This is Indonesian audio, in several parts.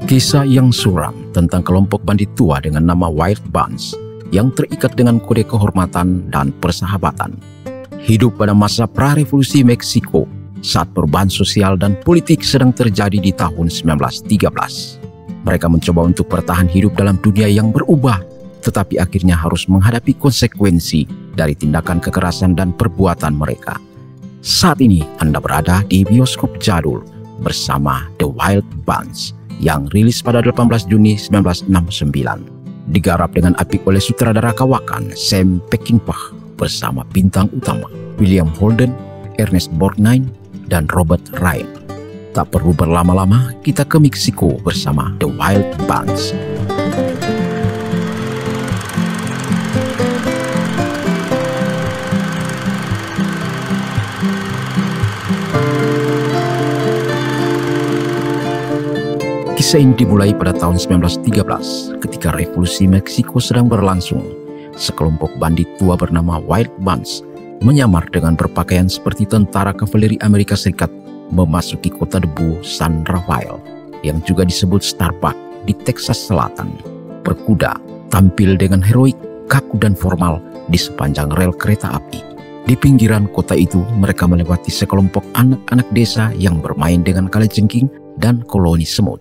Kisah yang suram tentang kelompok bandit tua dengan nama Wild Bunch yang terikat dengan kode kehormatan dan persahabatan. Hidup pada masa pra-revolusi Meksiko saat perubahan sosial dan politik sedang terjadi di tahun 1913. Mereka mencoba untuk bertahan hidup dalam dunia yang berubah, tetapi akhirnya harus menghadapi konsekuensi dari tindakan kekerasan dan perbuatan mereka. Saat ini Anda berada di bioskop jadul bersama The Wild Bunch yang rilis pada 18 Juni 1969. Digarap dengan apik oleh sutradara kawakan Sam Peckinpah bersama bintang utama William Holden, Ernest Borgnine, dan Robert Ryan. Tak perlu berlama-lama, kita ke Meksiko bersama The Wild Bunch. Kisah ini dimulai pada tahun 1913 ketika revolusi Meksiko sedang berlangsung. Sekelompok bandit tua bernama Wild Bunch menyamar dengan berpakaian seperti tentara kavaleri Amerika Serikat memasuki kota debu San Rafael yang juga disebut Starbuck di Texas Selatan. Berkuda, tampil dengan heroik, kaku dan formal di sepanjang rel kereta api. Di pinggiran kota itu mereka melewati sekelompok anak-anak desa yang bermain dengan kalajengking dan koloni semut.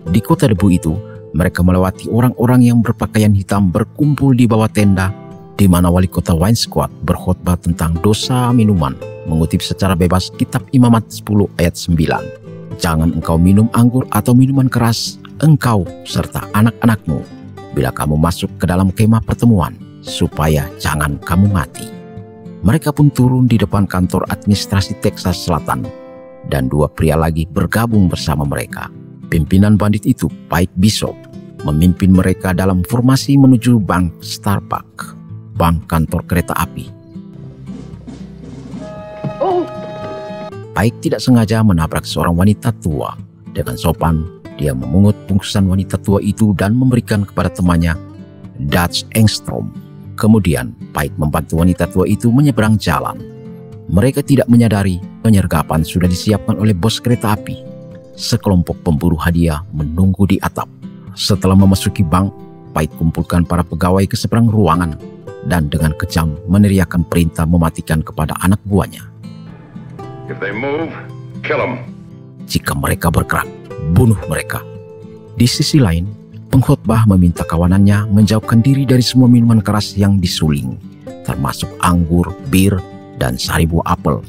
Di kota debu itu, mereka melewati orang-orang yang berpakaian hitam berkumpul di bawah tenda, di mana wali kota Wine Squad berkhotbah tentang dosa minuman, mengutip secara bebas kitab Imamat 10 ayat 9. Jangan engkau minum anggur atau minuman keras, engkau serta anak-anakmu, bila kamu masuk ke dalam kemah pertemuan, supaya jangan kamu mati. Mereka pun turun di depan kantor administrasi Texas Selatan, dan dua pria lagi bergabung bersama mereka. Pimpinan bandit itu, Pike Bishop, memimpin mereka dalam formasi menuju bank Starbuck, bank kantor kereta api. Pike tidak sengaja menabrak seorang wanita tua. Dengan sopan, dia memungut bungkusan wanita tua itu dan memberikan kepada temannya, Dutch Engstrom. Kemudian, Pike membantu wanita tua itu menyeberang jalan. Mereka tidak menyadari penyergapan sudah disiapkan oleh bos kereta api. Sekelompok pemburu hadiah menunggu di atap. Setelah memasuki bank, Pike kumpulkan para pegawai ke seberang ruangan dan dengan kejam meneriakkan perintah mematikan kepada anak buahnya. If they move, kill them. Jika mereka bergerak, bunuh mereka. Di sisi lain, pengkhotbah meminta kawanannya menjauhkan diri dari semua minuman keras yang disuling, termasuk anggur, bir, dan sari buah apel.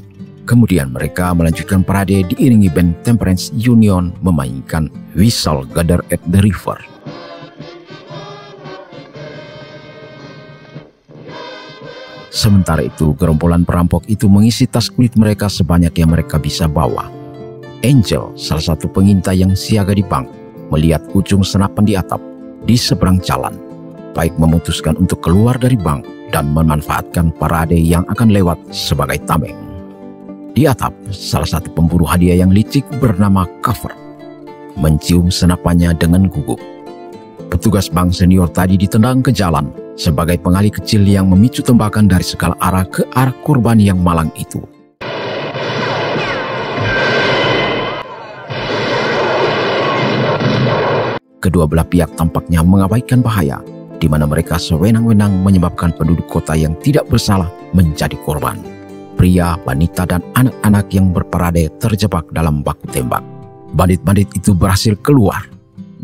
Kemudian mereka melanjutkan parade diiringi band Temperance Union memainkan We Shall Gather at the River. Sementara itu, gerombolan perampok itu mengisi tas kulit mereka sebanyak yang mereka bisa bawa. Angel, salah satu pengintai yang siaga di bank, melihat ujung senapan di atap di seberang jalan. Pike memutuskan untuk keluar dari bank dan memanfaatkan parade yang akan lewat sebagai tameng. Di atap, salah satu pemburu hadiah yang licik bernama Cover mencium senapannya dengan gugup. Petugas bank senior tadi ditendang ke jalan sebagai pengali kecil yang memicu tembakan dari segala arah ke arah korban yang malang itu. Kedua belah pihak tampaknya mengabaikan bahaya, di mana mereka sewenang-wenang menyebabkan penduduk kota yang tidak bersalah menjadi korban. Pria, wanita, dan anak-anak yang berparade terjebak dalam baku tembak. Bandit-bandit itu berhasil keluar.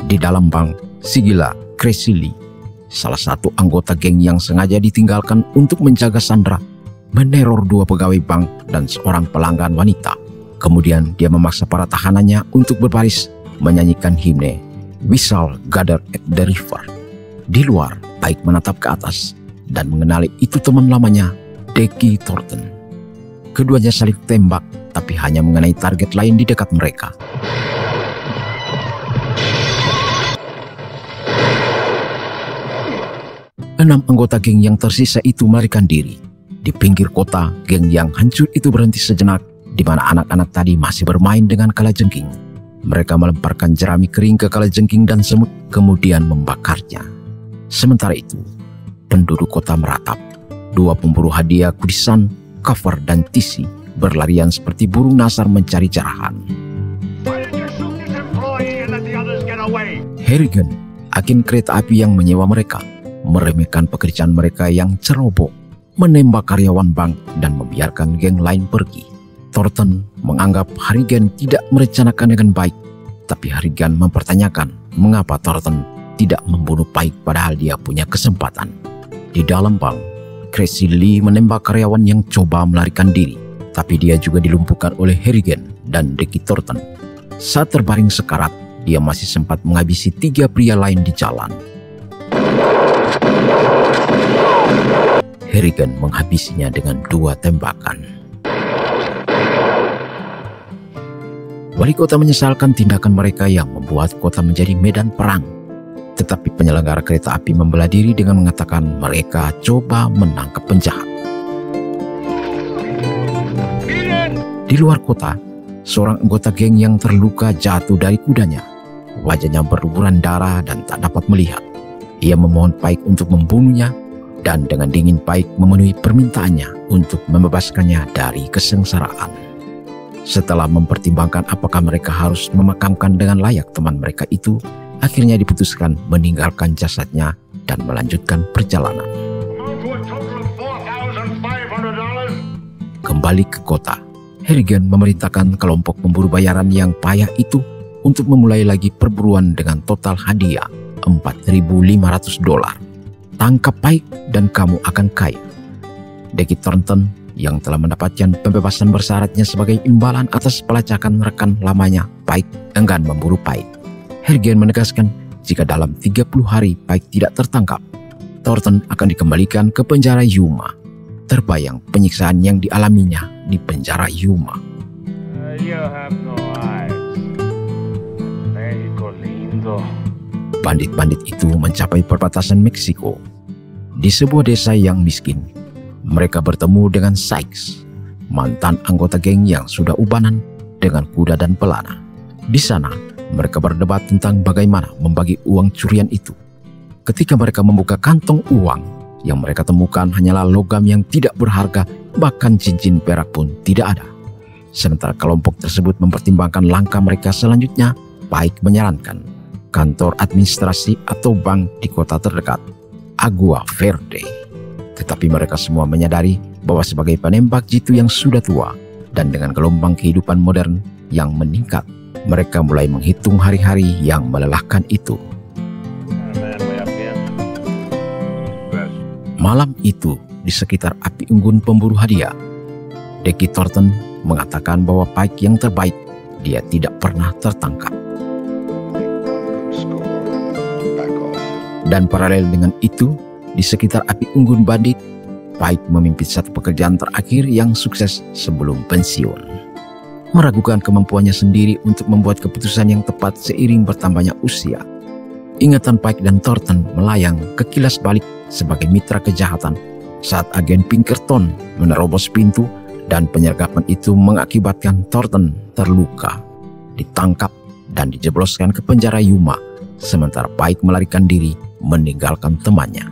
Di dalam bank, si gila Crazy Lee, salah satu anggota geng yang sengaja ditinggalkan untuk menjaga Sandra, meneror dua pegawai bank dan seorang pelanggan wanita. Kemudian dia memaksa para tahanannya untuk berbaris menyanyikan himne We Shall Gather at the River. Di luar, Pike menatap ke atas dan mengenali itu teman lamanya, Dickie Thornton. Keduanya saling tembak, tapi hanya mengenai target lain di dekat mereka. Enam anggota geng yang tersisa itu melarikan diri. Di pinggir kota, geng yang hancur itu berhenti sejenak, di mana anak-anak tadi masih bermain dengan kalajengking. Mereka melemparkan jerami kering ke kalajengking dan semut, kemudian membakarnya. Sementara itu, penduduk kota meratap. Dua pemburu hadiah Kudisan, Cover, dan Tisi berlarian seperti burung nasar mencari jarahan. Harrigan, agen kereta api yang menyewa mereka, meremehkan pekerjaan mereka yang ceroboh, menembak karyawan bank dan membiarkan geng lain pergi. Thornton menganggap Harrigan tidak merencanakan dengan baik, tapi Harrigan mempertanyakan mengapa Thornton tidak membunuh Pike padahal dia punya kesempatan. Di dalam bank, Crazy Lee menembak karyawan yang coba melarikan diri, tapi dia juga dilumpuhkan oleh Harrigan dan Dickie Thornton. Saat terbaring sekarat, dia masih sempat menghabisi 3 pria lain di jalan. Harrigan menghabisinya dengan 2 tembakan. Wali kota menyesalkan tindakan mereka yang membuat kota menjadi medan perang. Tetapi penyelenggara kereta api membela diri dengan mengatakan mereka coba menangkap penjahat. Di luar kota, seorang anggota geng yang terluka jatuh dari kudanya. Wajahnya berlumuran darah dan tak dapat melihat. Ia memohon Pike untuk membunuhnya, dan dengan dingin Pike memenuhi permintaannya untuk membebaskannya dari kesengsaraan. Setelah mempertimbangkan apakah mereka harus memakamkan dengan layak teman mereka itu, akhirnya diputuskan meninggalkan jasadnya dan melanjutkan perjalanan. Kembali ke kota, Harrigan memerintahkan kelompok pemburu bayaran yang payah itu untuk memulai lagi perburuan dengan total hadiah $4.500. Tangkap Pike dan kamu akan kaya. Dickie Thornton yang telah mendapatkan pembebasan bersyaratnya sebagai imbalan atas pelacakan rekan lamanya, Pike enggan memburu Pike. Harrigan menegaskan jika dalam 30 hari Pike tidak tertangkap, Thornton akan dikembalikan ke penjara Yuma. Terbayang penyiksaan yang dialaminya di penjara Yuma. Bandit-bandit itu mencapai perbatasan Meksiko. Di sebuah desa yang miskin, mereka bertemu dengan Sykes, mantan anggota geng yang sudah ubanan dengan kuda dan pelana. Di sana, mereka berdebat tentang bagaimana membagi uang curian itu. Ketika mereka membuka kantong uang, yang mereka temukan hanyalah logam yang tidak berharga, bahkan cincin perak pun tidak ada. Sementara kelompok tersebut mempertimbangkan langkah mereka selanjutnya, Pike menyarankan kantor administrasi atau bank di kota terdekat, Agua Verde. Tetapi mereka semua menyadari bahwa sebagai penembak jitu yang sudah tua dan dengan gelombang kehidupan modern yang meningkat, mereka mulai menghitung hari-hari yang melelahkan itu. Malam itu, di sekitar api unggun pemburu hadiah, Dickie Thornton mengatakan bahwa Pike yang terbaik, dia tidak pernah tertangkap. Dan paralel dengan itu, di sekitar api unggun bandit, Pike memimpin satu pekerjaan terakhir yang sukses sebelum pensiun. Meragukan kemampuannya sendiri untuk membuat keputusan yang tepat seiring bertambahnya usia, ingatan Pike dan Thornton melayang ke kilas balik sebagai mitra kejahatan saat agen Pinkerton menerobos pintu dan penyergapan itu mengakibatkan Thornton terluka, ditangkap dan dijebloskan ke penjara Yuma, sementara Pike melarikan diri meninggalkan temannya.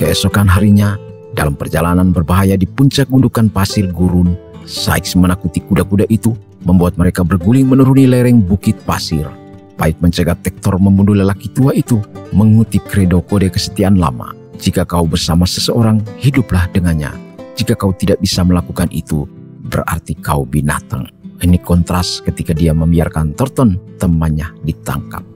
Keesokan harinya, dalam perjalanan berbahaya di puncak gundukan pasir gurun, Sykes menakuti kuda-kuda itu, membuat mereka berguling menuruni lereng bukit pasir. Pike mencegah Tektor membunuh lelaki tua itu, mengutip kredo kode kesetiaan lama. Jika kau bersama seseorang, hiduplah dengannya. Jika kau tidak bisa melakukan itu, berarti kau binatang. Ini kontras ketika dia membiarkan Thornton, temannya, ditangkap.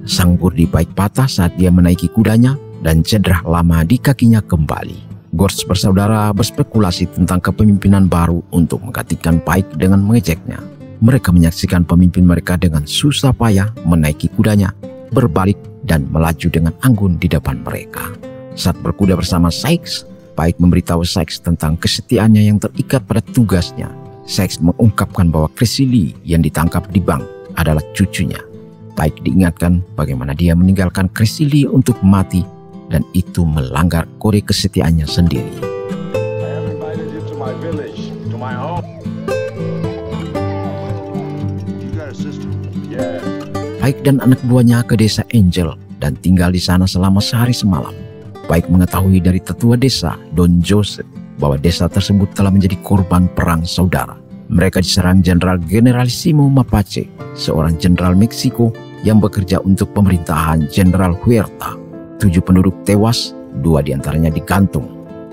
Sang burdi Pike patah saat dia menaiki kudanya dan cedera lama di kakinya kembali. Gorge bersaudara berspekulasi tentang kepemimpinan baru untuk menggantikan Pike dengan mengejeknya. Mereka menyaksikan pemimpin mereka dengan susah payah menaiki kudanya, berbalik dan melaju dengan anggun di depan mereka. Saat berkuda bersama Sykes, Pike memberitahu Sykes tentang kesetiaannya yang terikat pada tugasnya. Sykes mengungkapkan bahwa Crazy Lee yang ditangkap di bank adalah cucunya. Pike diingatkan bagaimana dia meninggalkan Crazy Lee untuk mati, dan itu melanggar kode kesetiaannya sendiri. Pike dan anak buahnya ke desa Angel dan tinggal di sana selama sehari semalam. Pike mengetahui dari tetua desa, Don Joseph, bahwa desa tersebut telah menjadi korban perang saudara. Mereka diserang Jenderal Generalissimo Mapache, seorang jenderal Meksiko yang bekerja untuk pemerintahan Jenderal Huerta. 7 penduduk tewas, 2 diantaranya digantung.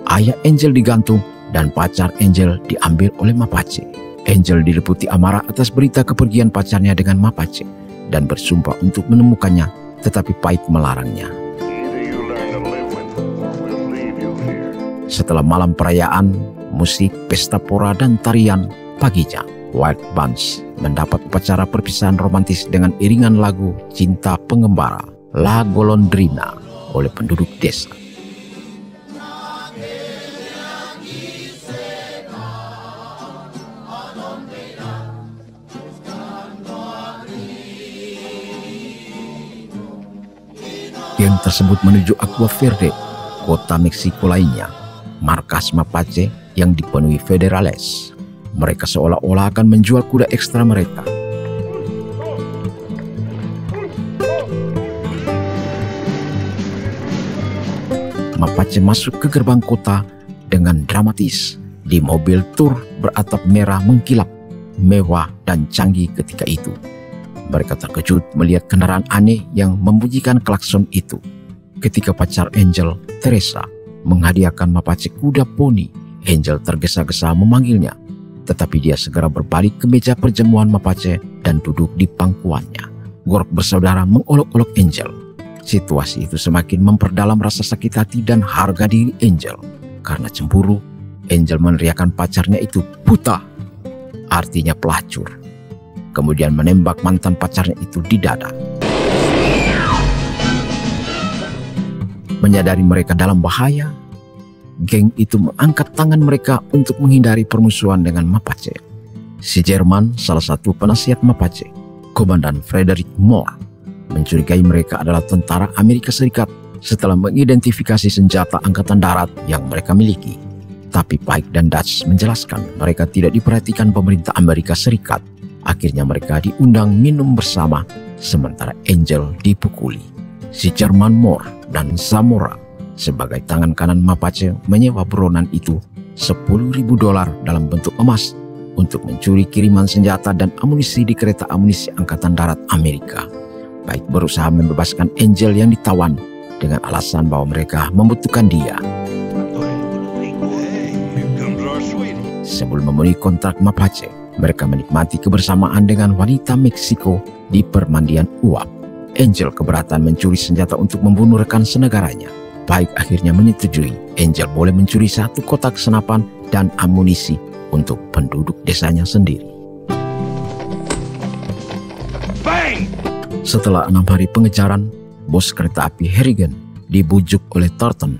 Ayah Angel digantung dan pacar Angel diambil oleh Mapache. Angel diliputi amarah atas berita kepergian pacarnya dengan Mapache dan bersumpah untuk menemukannya, tetapi Pike melarangnya. Setelah malam perayaan, musik, pesta pora, dan tarian, paginya Wild Bunch mendapat upacara perpisahan romantis dengan iringan lagu Cinta Pengembara, La Golondrina, oleh penduduk desa. Geng tersebut menuju Agua Verde, kota Meksiko lainnya, markas Mapache yang dipenuhi federales. Mereka seolah-olah akan menjual kuda ekstra mereka. Mapache masuk ke gerbang kota dengan dramatis di mobil tur beratap merah mengkilap, mewah dan canggih ketika itu. Mereka terkejut melihat kendaraan aneh yang membunyikan klakson itu. Ketika pacar Angel, Teresa, menghadiahkan Mapache kuda poni, Angel tergesa-gesa memanggilnya. Tetapi dia segera berbalik ke meja perjamuan Mapache dan duduk di pangkuannya. Gorok bersaudara mengolok-olok Angel. Situasi itu semakin memperdalam rasa sakit hati dan harga diri Angel. Karena cemburu, Angel meneriakkan pacarnya itu buta, artinya pelacur. Kemudian menembak mantan pacarnya itu di dada. Menyadari mereka dalam bahaya, geng itu mengangkat tangan mereka untuk menghindari permusuhan dengan Mapache. Si Jerman, salah satu penasihat Mapache, Komandan Frederick Moore, mencurigai mereka adalah tentara Amerika Serikat setelah mengidentifikasi senjata angkatan darat yang mereka miliki. Tapi Pike dan Dutch menjelaskan mereka tidak diperhatikan pemerintah Amerika Serikat. Akhirnya mereka diundang minum bersama, sementara Angel dipukuli. Si Jerman Moore dan Zamora sebagai tangan kanan Mapache menyewa buronan itu $10.000 dalam bentuk emas untuk mencuri kiriman senjata dan amunisi di kereta amunisi Angkatan Darat Amerika. Pike berusaha membebaskan Angel yang ditawan dengan alasan bahwa mereka membutuhkan dia. Sebelum memenuhi kontrak Mapache, mereka menikmati kebersamaan dengan wanita Meksiko di permandian uap. Angel keberatan mencuri senjata untuk membunuh rekan senegaranya. Pike akhirnya menyetujui Angel boleh mencuri 1 kotak senapan dan amunisi untuk penduduk desanya sendiri. Bang! Setelah 6 hari pengejaran, bos kereta api Harrigan dibujuk oleh Thornton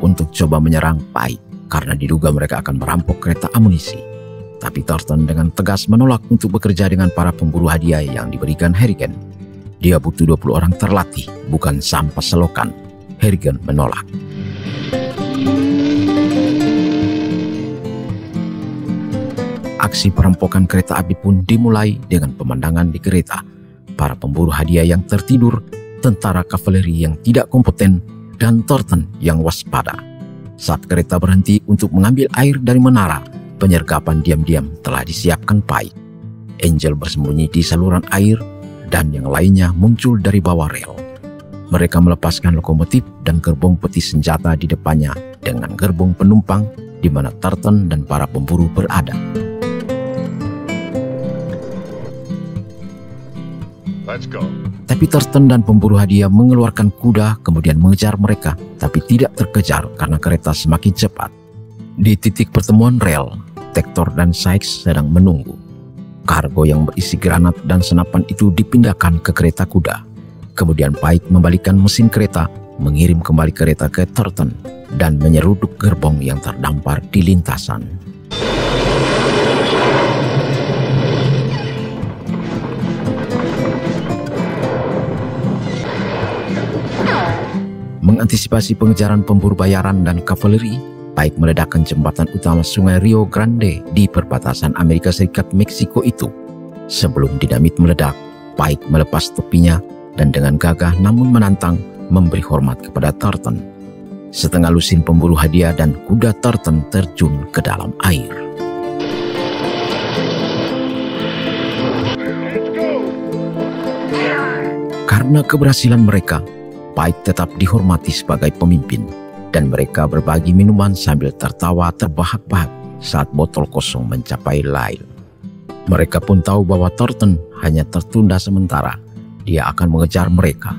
untuk coba menyerang Pike karena diduga mereka akan merampok kereta amunisi. Tapi Thornton dengan tegas menolak untuk bekerja dengan para pemburu hadiah yang diberikan Harrigan. Dia butuh 20 orang terlatih, bukan sampah selokan. Harrigan menolak. Aksi perampokan kereta api pun dimulai dengan pemandangan di kereta. Para pemburu hadiah yang tertidur, tentara kavaleri yang tidak kompeten, dan Thornton yang waspada. Saat kereta berhenti untuk mengambil air dari menara, penyergapan diam-diam telah disiapkan Pike. Angel bersembunyi di saluran air dan yang lainnya muncul dari bawah rel. Mereka melepaskan lokomotif dan gerbong peti senjata di depannya dengan gerbong penumpang di mana Thornton dan para pemburu berada. Let's go. Tapi Thornton dan pemburu hadiah mengeluarkan kuda kemudian mengejar mereka, tapi tidak terkejar karena kereta semakin cepat. Di titik pertemuan rel, Tector dan Sykes sedang menunggu. Kargo yang berisi granat dan senapan itu dipindahkan ke kereta kuda. Kemudian Pike membalikkan mesin kereta, mengirim kembali kereta ke Thornton, dan menyeruduk gerbong yang terdampar di lintasan. Mengantisipasi pengejaran pemburu bayaran dan kavaleri, Pike meledakkan jembatan utama Sungai Rio Grande di perbatasan Amerika Serikat Meksiko itu. Sebelum dinamit meledak, Pike melepas topinya dan dengan gagah namun menantang memberi hormat kepada Thornton. setengah lusin pemburu hadiah dan kuda Tartan terjun ke dalam air. Karena keberhasilan mereka, Pike tetap dihormati sebagai pemimpin, dan mereka berbagi minuman sambil tertawa terbahak-bahak saat botol kosong mencapai Lyle. Mereka pun tahu bahwa Thornton hanya tertunda sementara. Dia akan mengejar mereka.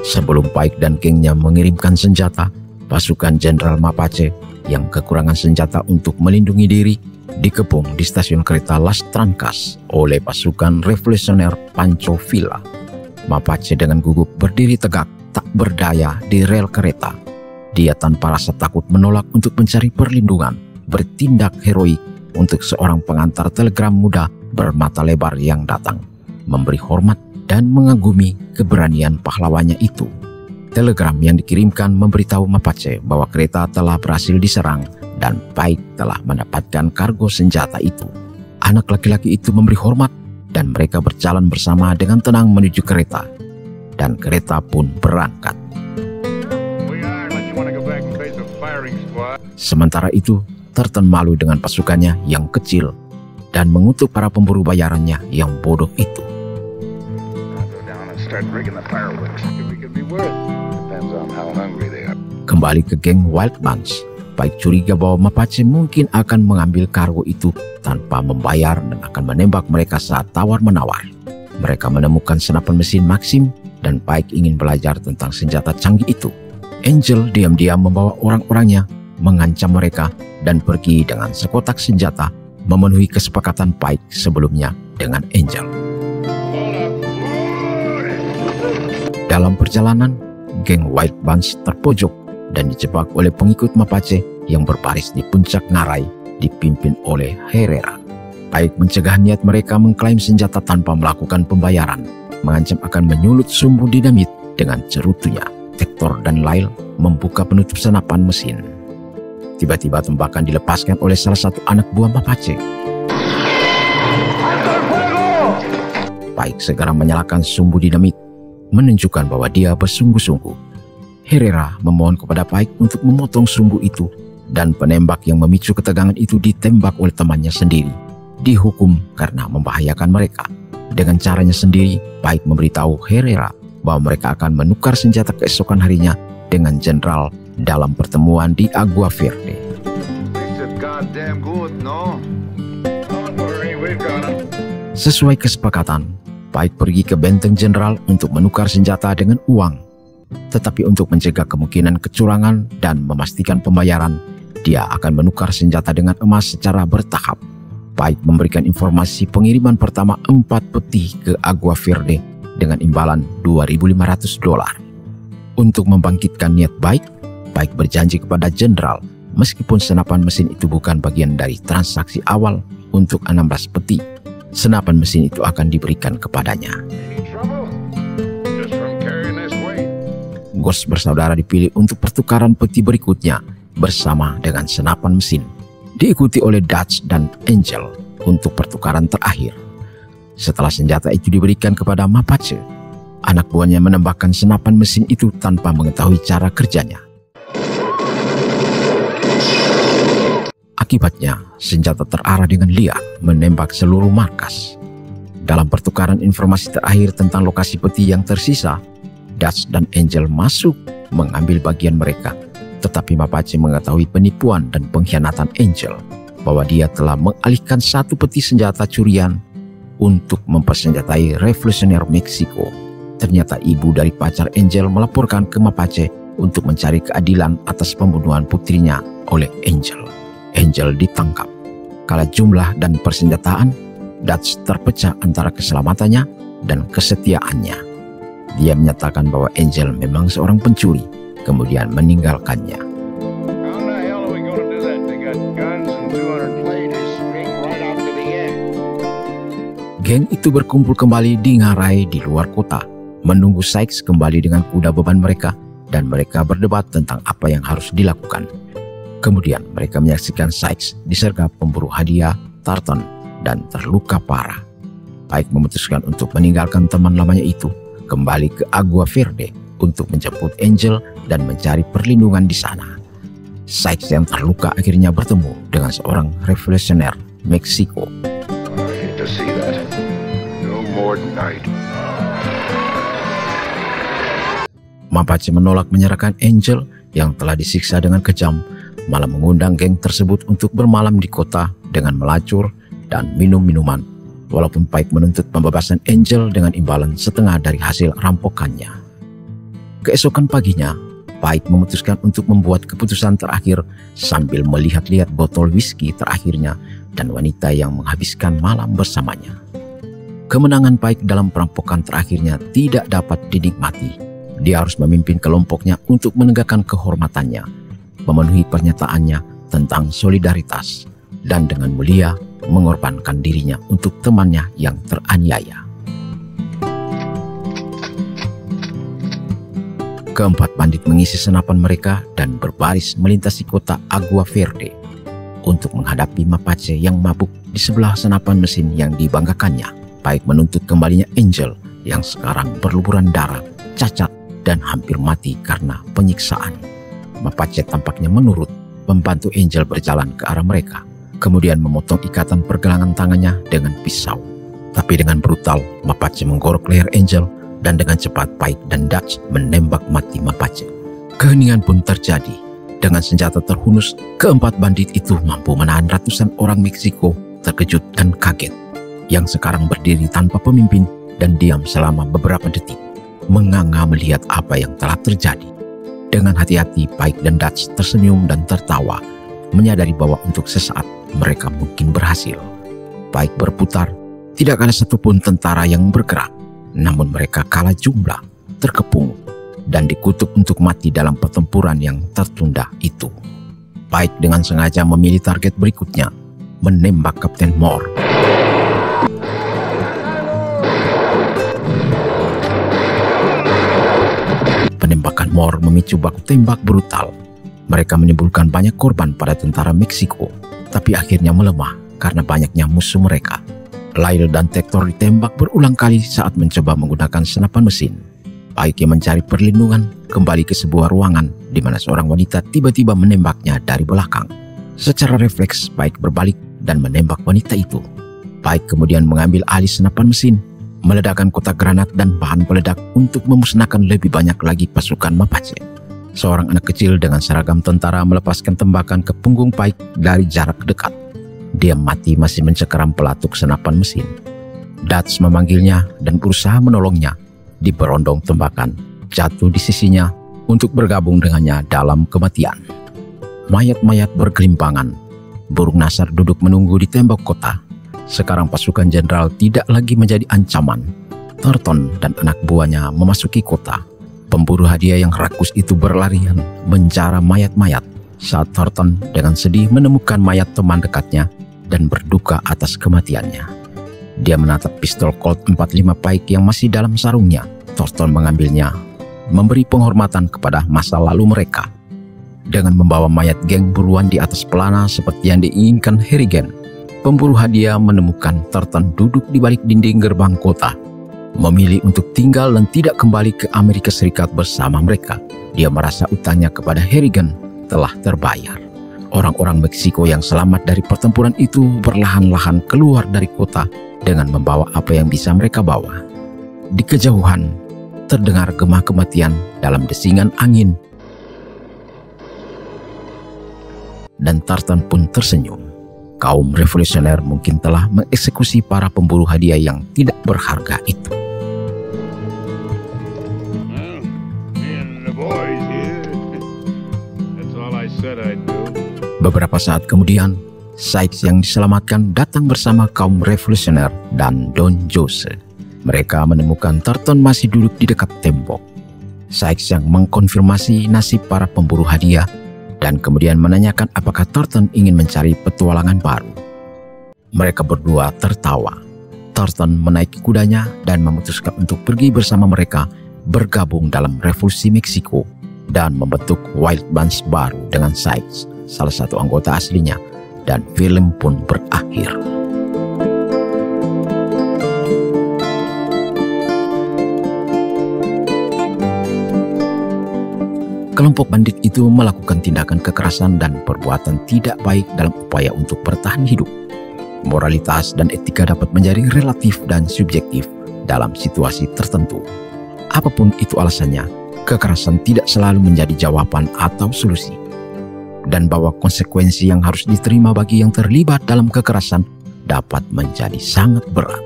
Sebelum Pike dan gengnya mengirimkan senjata, pasukan Jenderal Mapache yang kekurangan senjata untuk melindungi diri dikepung di stasiun kereta Las Trancas oleh pasukan revolusioner Pancho Villa. Mapache dengan gugup berdiri tegak tak berdaya di rel kereta. Dia tanpa rasa takut menolak untuk mencari perlindungan, bertindak heroik untuk seorang pengantar telegram muda bermata lebar yang datang, memberi hormat dan mengagumi keberanian pahlawannya itu. Telegram yang dikirimkan memberitahu Mapache bahwa kereta telah berhasil diserang dan Pike telah mendapatkan kargo senjata itu. Anak laki-laki itu memberi hormat dan mereka berjalan bersama dengan tenang menuju kereta. Dan kereta pun berangkat. Sementara itu, Thornton malu dengan pasukannya yang kecil dan mengutuk para pemburu bayarannya yang bodoh itu. Kembali ke geng Wild Bunch, Pike curiga bahwa Mapache mungkin akan mengambil kargo itu tanpa membayar dan akan menembak mereka saat tawar-menawar. Mereka menemukan senapan mesin Maxim dan Pike ingin belajar tentang senjata canggih itu. Angel diam-diam membawa orang-orangnya, mengancam mereka, dan pergi dengan sekotak senjata memenuhi kesepakatan Pike sebelumnya dengan Angel. Dalam perjalanan, geng Wild Bunch terpojok dan dijebak oleh pengikut Mapache yang berbaris di puncak ngarai dipimpin oleh Herrera. Pike mencegah niat mereka mengklaim senjata tanpa melakukan pembayaran, mengancam akan menyulut sumbu dinamit dengan cerutunya. Hector dan Lyle membuka penutup senapan mesin. Tiba-tiba tembakan dilepaskan oleh salah satu anak buah Mapache. Pike segera menyalakan sumbu dinamit, menunjukkan bahwa dia bersungguh-sungguh. Herrera memohon kepada Pike untuk memotong sumbu itu, dan penembak yang memicu ketegangan itu ditembak oleh temannya sendiri, dihukum karena membahayakan mereka. Dengan caranya sendiri, Pike memberitahu Herrera bahwa mereka akan menukar senjata keesokan harinya dengan jenderal dalam pertemuan di Agua Verde. Sesuai kesepakatan, Pike pergi ke benteng jenderal untuk menukar senjata dengan uang. Tetapi untuk mencegah kemungkinan kecurangan dan memastikan pembayaran, dia akan menukar senjata dengan emas secara bertahap. Pike memberikan informasi pengiriman pertama 4 peti ke Agua Verde dengan imbalan $2.500. Untuk membangkitkan niat baik, Pike berjanji kepada jenderal meskipun senapan mesin itu bukan bagian dari transaksi awal untuk 16 peti, senapan mesin itu akan diberikan kepadanya. Ghost bersaudara dipilih untuk pertukaran peti berikutnya bersama dengan senapan mesin, diikuti oleh Dutch dan Angel untuk pertukaran terakhir. Setelah senjata itu diberikan kepada Mapache, anak buahnya menembakkan senapan mesin itu tanpa mengetahui cara kerjanya. Akibatnya, senjata terarah dengan liar menembak seluruh markas. Dalam pertukaran informasi terakhir tentang lokasi peti yang tersisa, Dutch dan Angel masuk mengambil bagian mereka. Tetapi Mapache mengetahui penipuan dan pengkhianatan Angel, bahwa dia telah mengalihkan 1 peti senjata curian untuk mempersenjatai revolusioner Meksiko. Ternyata ibu dari pacar Angel melaporkan ke Mapache untuk mencari keadilan atas pembunuhan putrinya oleh Angel. Angel ditangkap. Kala jumlah dan persenjataan, Dutch terpecah antara keselamatannya dan kesetiaannya. Dia menyatakan bahwa Angel memang seorang pencuri, kemudian meninggalkannya. Geng itu berkumpul kembali di ngarai di luar kota, menunggu Sykes kembali dengan kuda beban mereka, dan mereka berdebat tentang apa yang harus dilakukan. Kemudian mereka menyaksikan Sykes disergap pemburu hadiah Tartan dan terluka parah. Pike memutuskan untuk meninggalkan teman lamanya itu kembali ke Agua Verde untuk menjemput Angel dan mencari perlindungan di sana. Sykes yang terluka akhirnya bertemu dengan seorang revolusioner Meksiko. I hate to see that. No more tonight. Mapache menolak menyerahkan Angel yang telah disiksa dengan kejam, malah mengundang geng tersebut untuk bermalam di kota dengan melacur dan minum minuman, walaupun Pike menuntut pembebasan Angel dengan imbalan setengah dari hasil rampokannya. Keesokan paginya, Pike memutuskan untuk membuat keputusan terakhir sambil melihat-lihat botol whisky terakhirnya dan wanita yang menghabiskan malam bersamanya. Kemenangan Pike dalam perampokan terakhirnya tidak dapat dinikmati. Dia harus memimpin kelompoknya untuk menegakkan kehormatannya, memenuhi pernyataannya tentang solidaritas, dan dengan mulia mengorbankan dirinya untuk temannya yang teraniaya. Keempat bandit mengisi senapan mereka dan berbaris melintasi kota Agua Verde untuk menghadapi Mapache yang mabuk di sebelah senapan mesin yang dibanggakannya. Pike menuntut kembalinya Angel yang sekarang berluburan darah, cacat, dan hampir mati karena penyiksaan. Mapache tampaknya menurut, membantu Angel berjalan ke arah mereka, kemudian memotong ikatan pergelangan tangannya dengan pisau. Tapi dengan brutal, Mapache menggorok leher Angel, dan dengan cepat Pike dan Dutch menembak mati Mapache. Keheningan pun terjadi. Dengan senjata terhunus, keempat bandit itu mampu menahan ratusan orang Meksiko terkejut dan kaget, yang sekarang berdiri tanpa pemimpin dan diam selama beberapa detik, menganga melihat apa yang telah terjadi. Dengan hati-hati, Pike dan Dutch tersenyum dan tertawa, menyadari bahwa untuk sesaat mereka mungkin berhasil. Pike berputar, tidak ada satupun tentara yang bergerak, namun mereka kalah jumlah, terkepung, dan dikutuk untuk mati dalam pertempuran yang tertunda itu. Pike dengan sengaja memilih target berikutnya, menembak Kapten Moore. Penembakan Moore memicu baku tembak brutal. Mereka menimbulkan banyak korban pada tentara Meksiko, tapi akhirnya melemah karena banyaknya musuh mereka. Lyle dan Tector ditembak berulang kali saat mencoba menggunakan senapan mesin. Pike yang mencari perlindungan kembali ke sebuah ruangan di mana seorang wanita tiba-tiba menembaknya dari belakang. Secara refleks, Pike berbalik dan menembak wanita itu. Pike kemudian mengambil alih senapan mesin, meledakkan kotak granat dan bahan peledak untuk memusnahkan lebih banyak lagi pasukan Mapache. Seorang anak kecil dengan seragam tentara melepaskan tembakan ke punggung Pike dari jarak dekat. Dia mati masih mencengkeram pelatuk senapan mesin. Dutch memanggilnya dan berusaha menolongnya. Diberondong tembakan, jatuh di sisinya untuk bergabung dengannya dalam kematian. Mayat-mayat bergelimpangan. Burung nasar duduk menunggu di tembok kota. Sekarang pasukan jenderal tidak lagi menjadi ancaman. Thornton dan anak buahnya memasuki kota. Pemburu hadiah yang rakus itu berlarian menjara mayat-mayat saat Thornton dengan sedih menemukan mayat teman dekatnya dan berduka atas kematiannya. Dia menatap pistol Colt 45 Pike yang masih dalam sarungnya. Thornton mengambilnya, memberi penghormatan kepada masa lalu mereka. Dengan membawa mayat geng buruan di atas pelana seperti yang diinginkan Harrigan, pemburu hadiah menemukan Thornton duduk di balik dinding gerbang kota, memilih untuk tinggal dan tidak kembali ke Amerika Serikat bersama mereka. Dia merasa utangnya kepada Harrigan telah terbayar. Orang-orang Meksiko yang selamat dari pertempuran itu perlahan-lahan keluar dari kota dengan membawa apa yang bisa mereka bawa. Di kejauhan, terdengar gemah kematian dalam desingan angin. Dan Thornton pun tersenyum. Kaum revolusioner mungkin telah mengeksekusi para pemburu hadiah yang tidak berharga itu. Beberapa saat kemudian, Sykes yang diselamatkan datang bersama kaum revolusioner dan Don Jose. Mereka menemukan Thornton masih duduk di dekat tembok. Sykes yang mengkonfirmasi nasib para pemburu hadiah dan kemudian menanyakan apakah Thornton ingin mencari petualangan baru. Mereka berdua tertawa. Thornton menaiki kudanya dan memutuskan untuk pergi bersama mereka bergabung dalam revolusi Meksiko dan membentuk Wild Bunch baru dengan Sykes, salah satu anggota aslinya, dan film pun berakhir. Kelompok bandit itu melakukan tindakan kekerasan dan perbuatan tidak baik dalam upaya untuk bertahan hidup. Moralitas dan etika dapat menjadi relatif dan subjektif dalam situasi tertentu. Apapun itu alasannya, kekerasan tidak selalu menjadi jawaban atau solusi. Dan bahwa konsekuensi yang harus diterima bagi yang terlibat dalam kekerasan dapat menjadi sangat berat.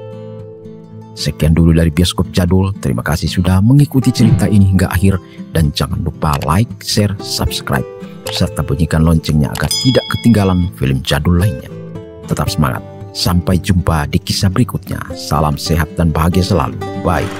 Sekian dulu dari Bioskop Jadul. Terima kasih sudah mengikuti cerita ini hingga akhir. Dan jangan lupa like, share, subscribe, serta bunyikan loncengnya agar tidak ketinggalan film jadul lainnya. Tetap semangat. Sampai jumpa di kisah berikutnya. Salam sehat dan bahagia selalu. Bye.